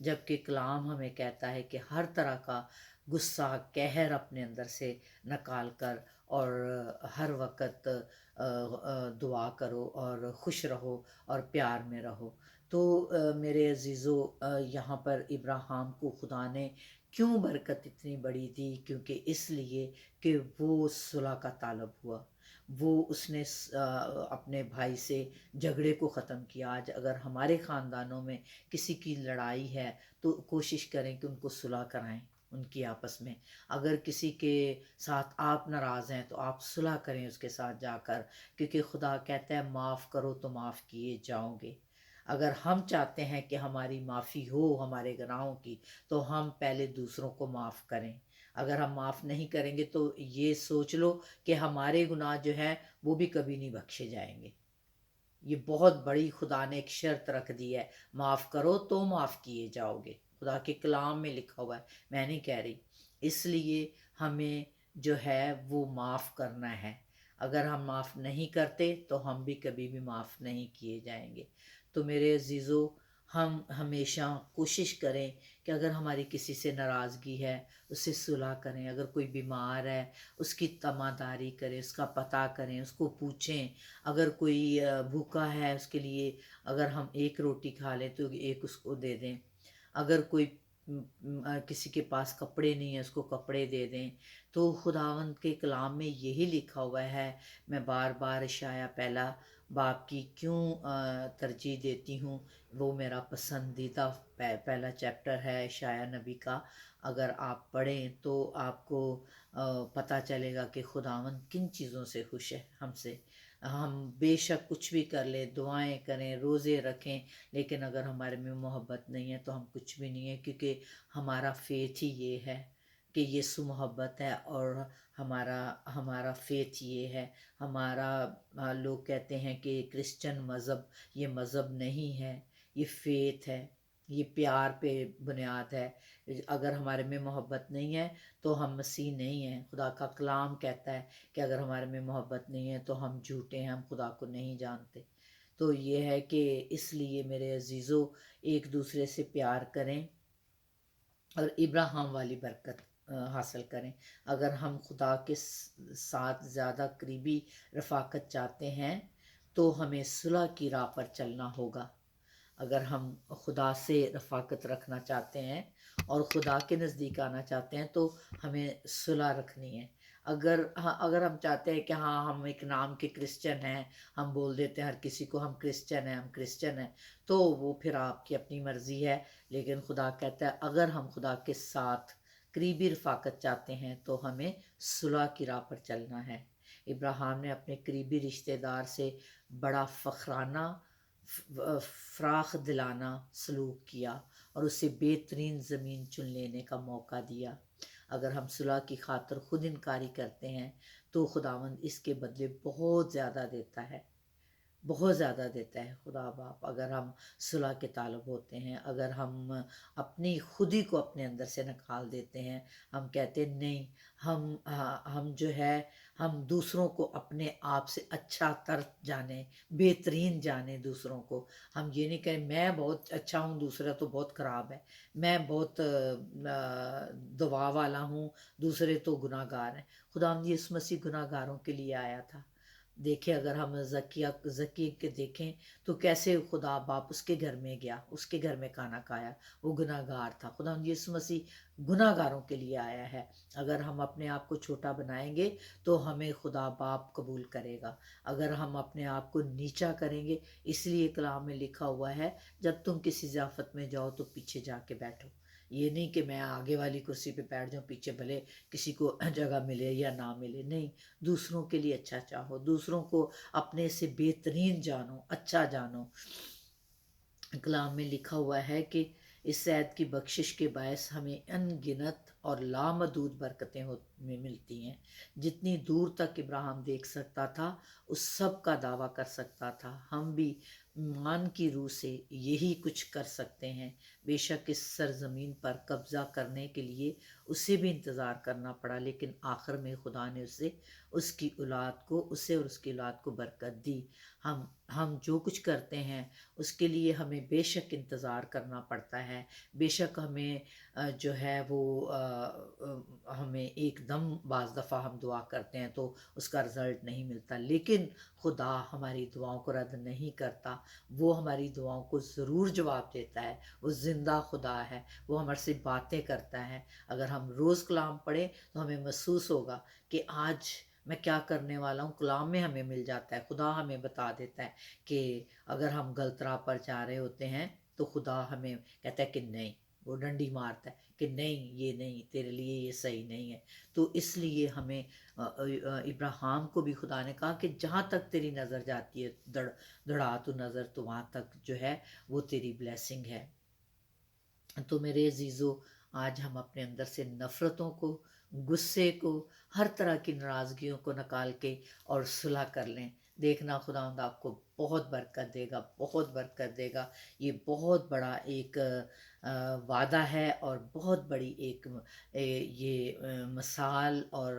جبکہ کلام ہمیں کہتا ہے کہ ہر طرح کا غصہ قہر اپنے اندر سے نکال کر اور ہر وقت دعا کرو اور خوش رہو اور پیار میں رہو۔ تو میرے عزیزو، یہاں پر ابراہیم کو خدا نے کیوں برکت اتنی بڑی دی؟ کیونکہ اس لیے کہ وہ صلح کا طالب ہوا، وہ اس نے اپنے بھائی سے جھگڑے کو ختم کیا۔ آج اگر ہمارے خاندانوں میں کسی کی لڑائی ہے تو کوشش کریں کہ ان کو صلح کرائیں، ان کی آپس میں۔ اگر کسی کے ساتھ آپ ناراض ہیں تو آپ صلح کریں اس کے ساتھ جا کر، کیونکہ خدا کہتا ہے معاف کرو تو معاف کیے جاؤ گے۔ اگر ہم چاہتے ہیں کہ ہماری معافی ہو ہمارے گناہوں کی، تو ہم پہلے دوسروں کو معاف کریں۔ اگر ہم معاف نہیں کریں گے تو یہ سوچ لو کہ ہمارے گناہ جو ہیں وہ بھی کبھی نہیں بخشے جائیں گے۔ یہ بہت بڑی خدا نے ایک شرط رکھ دی ہے، معاف کرو تو معاف کیے جاؤ گے، خدا کے کلام میں لکھا ہوا ہے، میں نہیں کہہ رہی۔ اس لیے ہمیں جو ہے وہ معاف کرنا ہے۔ اگر ہم معاف نہیں کرتے تو ہم بھی کبھی بھی معاف نہیں کیے جائیں گے۔ تو میرے عزیزو، ہم ہمیشہ کوشش کریں کہ اگر ہماری کسی سے ناراضگی ہے اس سے صلح کریں۔ اگر کوئی بیمار ہے اس کی تماداری کریں، اس کا پتہ کریں، اس کو پوچھیں۔ اگر کوئی بھوکا ہے اس کے لیے اگر ہم ایک روٹی کھا لیں تو ایک اس کو دے دیں۔ اگر کوئی کسی کے پاس کپڑے نہیں ہیں اس کو کپڑے دے دیں۔ تو خداوند کے کلام میں یہی لکھا ہوا ہے۔ میں بار بار اشعیاء پہلا باب کی کیوں ترجیح دیتی ہوں، وہ میرا پسندیدہ پہلا چیپٹر ہے اشعیاء نبی کا۔ اگر آپ پڑھیں تو آپ کو پتہ چلے گا کہ خداوند کن چیزوں سے خوش ہے ہم سے۔ ہم بے شک کچھ بھی کر لیں، دعائیں کریں، روزے رکھیں، لیکن اگر ہمارے میں محبت نہیں ہے تو ہم کچھ بھی نہیں ہے، کیونکہ ہمارا فیتھ ہی یہ ہے کہ یسوع محبت ہے، اور ہمارا فیتھ یہ ہے۔ ہمارا لوگ کہتے ہیں کہ کرسچن مذہب، یہ مذہب نہیں ہے، یہ فیتھ ہے، یہ پیار پہ بنیاد ہے۔ اگر ہمارے میں محبت نہیں ہے تو ہم مسیح نہیں ہیں۔ خدا کا کلام کہتا ہے کہ اگر ہمارے میں محبت نہیں ہے تو ہم جھوٹے ہیں، ہم خدا کو نہیں جانتے۔ تو یہ ہے کہ اس لیے میرے عزیزو، ایک دوسرے سے پیار کریں اور ابراہیم والی برکت حاصل کریں۔ اگر ہم خدا کے ساتھ زیادہ قریبی رفاقت چاہتے ہیں تو ہمیں صلح کی راہ پر چلنا ہوگا۔ اگر ہم خدا سے رفاقت رکھنا چاہتے ہیں اور خدا کے نزدیک آنا چاہتے ہیں تو ہمیں صلح رکھنی ہے۔ اگر ہم چاہتے ہیں کہ ہاں ہم ایک نام کے کرسچن ہیں، ہم بول دیتے ہیں ہر کسی کو ہم کرسچن ہیں، ہم کرسچن ہیں، تو وہ پھر آپ کی اپنی مرضی ہے۔ لیکن خدا کہتا ہے اگر ہم خدا کے ساتھ قریبی رفاقت چاہتے ہیں تو ہمیں صلح کی راہ پر چلنا ہے۔ ابراہیم نے اپنے قریبی رشتہ دار سے بڑا فخرانہ، فراخ دلانہ سلوک کیا اور اسے بہترین زمین چن لینے کا موقع دیا۔ اگر ہم صلح کی خاطر خود انکاری کرتے ہیں تو خداوند اس کے بدلے بہت زیادہ دیتا ہے، بہت زیادہ دیتا ہے خدا باپ۔ اگر ہم صلح کے طالب ہوتے ہیں، اگر ہم اپنی خودی کو اپنے اندر سے نکال دیتے ہیں، ہم کہتے ہیں نہیں، ہم جو ہے ہم دوسروں کو اپنے آپ سے اچھا تر جانیں، بہترین جانیں دوسروں کو۔ ہم یہ نہیں کہیں میں بہت اچھا ہوں دوسرا تو بہت خراب ہے، میں بہت دعا والا ہوں دوسرے تو گناہ گار ہیں۔ خداوند یسوع مسیح گناہ گاروں کے لیے آیا تھا۔ دیکھیں اگر ہم زکی کے دیکھیں تو کیسے خدا باپ اس کے گھر میں گیا، اس کے گھر میں کھانا کھایا، وہ گناہ گار تھا۔ خدا یسوع مسیح گناہ گاروں کے لیے آیا ہے۔ اگر ہم اپنے آپ کو چھوٹا بنائیں گے تو ہمیں خدا باپ قبول کرے گا۔ اگر ہم اپنے آپ کو نیچا کریں گے، اس لیے کلام میں لکھا ہوا ہے جب تم کسی ضیافت میں جاؤ تو پیچھے جا کے بیٹھو۔ یہ نہیں کہ میں آگے والی کرسی پہ بیٹھ جاؤں، پیچھے بھلے کسی کو جگہ ملے یا نہ ملے، نہیں، دوسروں کے لیے اچھا چاہو، دوسروں کو اپنے سے بہترین جانو، اچھا جانو۔ کلام میں لکھا ہوا ہے کہ اس عہد کی بخشش کے باعث ہمیں ان گنت اور لامحدود برکتیں میں ملتی ہیں۔ جتنی دور تک ابراہیم دیکھ سکتا تھا اس سب کا دعویٰ کر سکتا تھا۔ ہم بھی ایمان کی روح سے یہی کچھ کر سکتے ہیں۔ بے شک اس سرزمین پر قبضہ کرنے کے لیے اسے بھی انتظار کرنا پڑا، لیکن آخر میں خدا نے اس کی اولاد کو، اسے اور اس کی اولاد کو برکت دی۔ ہم جو کچھ کرتے ہیں اس کے لیے ہمیں بے شک انتظار کرنا پڑتا ہے، بے شک ہمیں جو ہے وہ ہمیں ایک دم بعض دفعہ ہم دعا کرتے ہیں تو اس کا رزلٹ نہیں ملتا، لیکن خدا ہماری دعاؤں کو رد نہیں کرتا، وہ ہماری دعاؤں کو ضرور جواب دیتا ہے۔ وہ زندہ خدا ہے، وہ ہمارے سے باتیں کرتا ہے۔ اگر ہم روز کلام پڑھیں تو ہمیں محسوس ہوگا کہ آج میں کیا کرنے والا ہوں، کلام میں ہمیں مل جاتا ہے، خدا ہمیں بتا دیتا ہے کہ اگر ہم غلط راہ پر جا رہے ہوتے ہیں تو خدا ہمیں کہتا ہے کہ نہیں، وہ ڈنڈی مارتا ہے کہ نہیں، یہ نہیں، تیرے لیے یہ صحیح نہیں ہے۔ تو اس لیے ہمیں ابراہیم کو بھی خدا نے کہا کہ جہاں تک تیری نظر جاتی ہے دڑا تو نظر، تو وہاں تک جو ہے وہ تیری بلیسنگ ہے۔ تو میرے عزیزو، آج ہم اپنے اندر سے نفرتوں کو، غصے کو، ہر طرح کی ناراضگیوں کو نکال کے اور صلح کر لیں۔ دیکھنا خداوند آپ کو بہت برکت دے گا، بہت برکت دے گا۔ یہ بہت بڑا ایک وعدہ ہے اور بہت بڑی ایک یہ مثال اور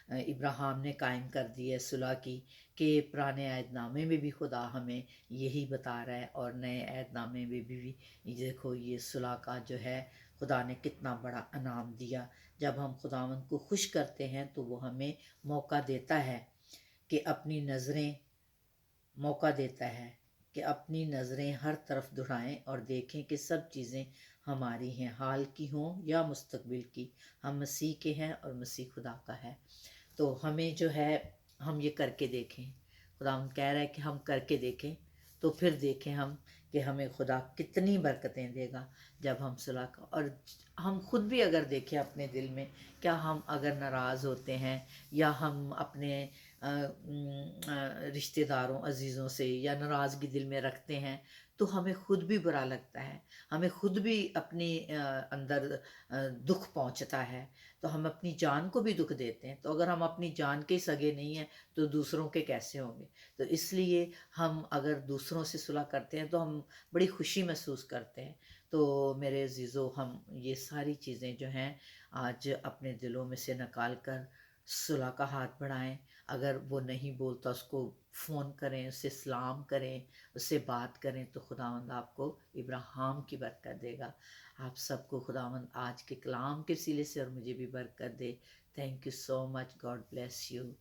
ابراہیم نے قائم کر دی ہے صلح کی، کہ پرانے عہد نامے میں بھی خدا ہمیں یہی بتا رہا ہے، اور نئے عہد نامے میں بھی دیکھو یہ صلح کا جو ہے خدا نے کتنا بڑا انعام دیا۔ جب ہم خداوند کو خوش کرتے ہیں تو وہ ہمیں موقع دیتا ہے کہ اپنی نظریں، موقع دیتا ہے کہ اپنی نظریں ہر طرف دڑھائیں اور دیکھیں کہ سب چیزیں ہماری ہیں، حال کی ہوں یا مستقبل کی۔ ہم مسیح کے ہیں اور مسیح خدا کا ہے۔ تو ہمیں جو ہے ہم یہ کر کے دیکھیں، خدا ہم کہہ رہا ہے کہ ہم کر کے دیکھیں، تو پھر دیکھیں ہم کہ ہمیں خدا کتنی برکتیں دے گا جب ہم صلح کا۔ اور ہم خود بھی اگر دیکھیں اپنے دل میں، کیا ہم اگر ناراض ہوتے ہیں یا ہم اپنے رشتہ داروں عزیزوں سے یا ناراضگی دل میں رکھتے ہیں تو ہمیں خود بھی برا لگتا ہے، ہمیں خود بھی اپنی اندر دکھ پہنچتا ہے، تو ہم اپنی جان کو بھی دکھ دیتے ہیں۔ تو اگر ہم اپنی جان کے سگے نہیں ہیں تو دوسروں کے کیسے ہوں گے؟ تو اس لیے ہم اگر دوسروں سے صلح کرتے ہیں تو ہم بڑی خوشی محسوس کرتے ہیں۔ تو میرے عزیزو، ہم یہ ساری چیزیں جو ہیں آج اپنے دلوں میں سے نکال کر صلح کا ہاتھ بڑھائیں۔ اگر وہ نہیں بولتا اس کو فون کریں، اس سے سلام کریں، اس سے بات کریں، تو خداوند آپ کو ابراہیم کی برکت دے گا۔ آپ سب کو خداوند آج کے کلام کے وسیلے سے اور مجھے بھی برکت دے۔ Thank you so much, God bless you.